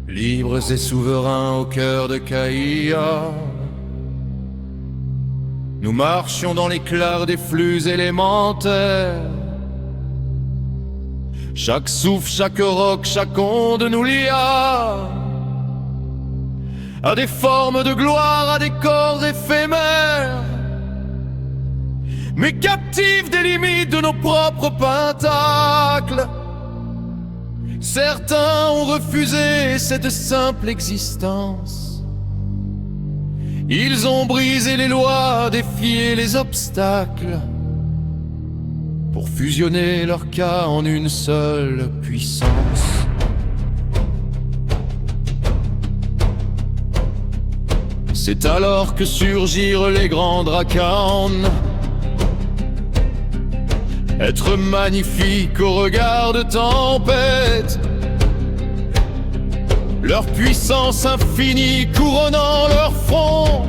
Libres et souverains au cœur de Caïa, nous marchions dans l'éclat des flux élémentaires. Chaque souffle, chaque roc, chaque onde nous lia à des formes de gloire, à des corps éphémères, mais captifs des limites de nos propres pentacles. Certains ont refusé cette simple existence. Ils ont brisé les lois, défié les obstacles, pour fusionner leur cas en une seule puissance. C'est alors que surgirent les grands Dracans, êtres magnifiques au regard de tempête, leur puissance infinie couronnant leur front,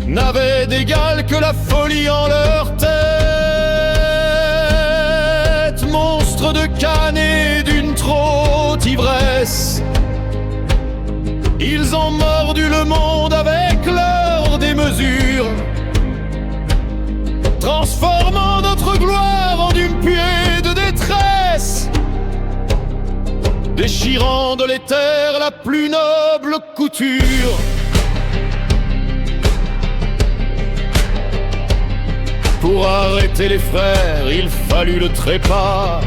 n'avait d'égal que la folie en leur tête. Monstres de canne et d'une trop haute ivresse, ils ont mordu le monde avec leur démesure, transformant notre gloire en une puée de détresse, déchirant de l'éther la plus noble couture. Pour arrêter les frères, il fallut le trépas.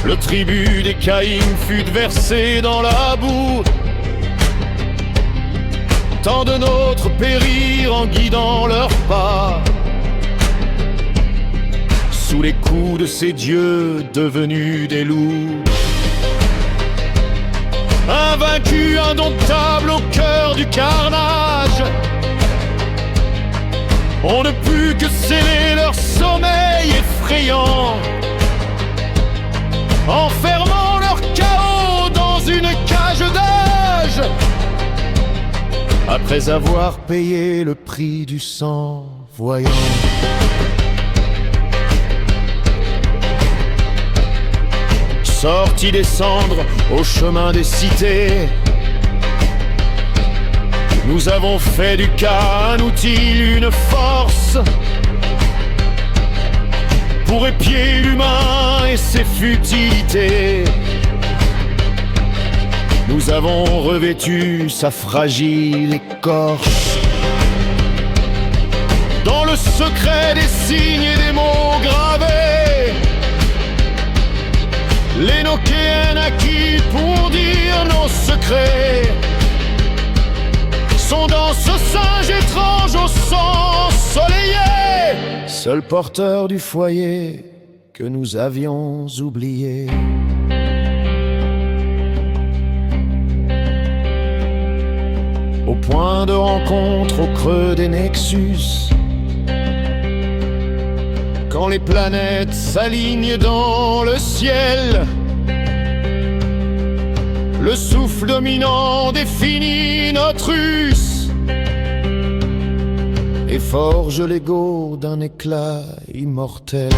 Le tribut des Caïms fut versé dans la boue. Tant de nôtres périrent en guidant leurs pas, sous les coups de ces dieux devenus des loups. Invaincus, indomptables au cœur du carnage, on ne put que sceller leur sommeil effrayant, enfermant leur chaos dans une cage d'âge, après avoir payé le prix du sang voyant. Sortis des cendres au chemin des cités, nous avons fait du cas un outil, une force, pour épier l'humain et ses futilités. Nous avons revêtu sa fragile écorce, dans le secret des signes et des mots gravés. Les Nokéens acquis pour dire nos secrets sont dans ce singe étrange au sang ensoleillé, seul porteur du foyer que nous avions oublié. Au point de rencontre au creux des nexus, quand les planètes s'alignent dans le ciel, le souffle dominant définit notre us et forge l'ego d'un éclat immortel.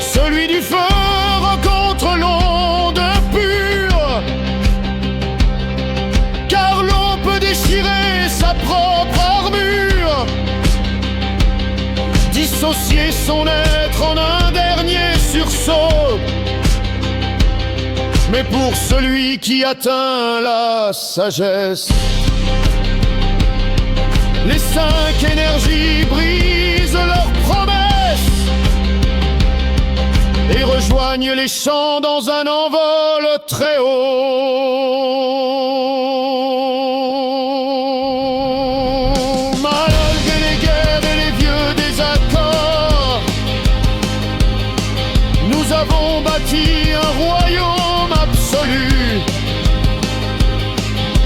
Celui du feu rencontre l'onde pure, car l'on peut déchirer sa propre armure, dissocier son être en un dernier sursaut. Mais pour celui qui atteint la sagesse, les 5 énergies brisent leurs promesses et rejoignent les champs dans un envol très haut. Malgré les guerres et les vieux désaccords, nous avons bâti un royaume absolu,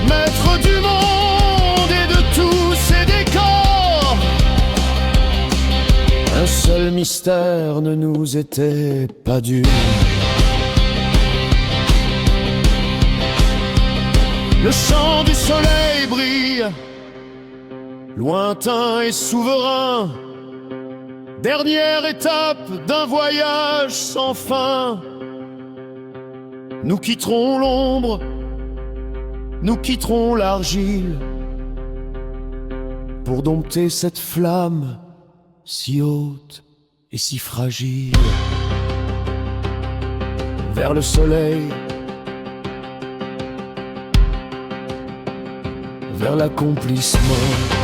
maître du monde et de tous ses décors. Un seul mystère ne nous était pas dû. Le chant du soleil brille, lointain et souverain, Dernière étape d'un voyage sans fin. Nous quitterons l'ombre, nous quitterons l'argile, pour dompter cette flamme si haute et si fragile. Vers le soleil, vers l'accomplissement.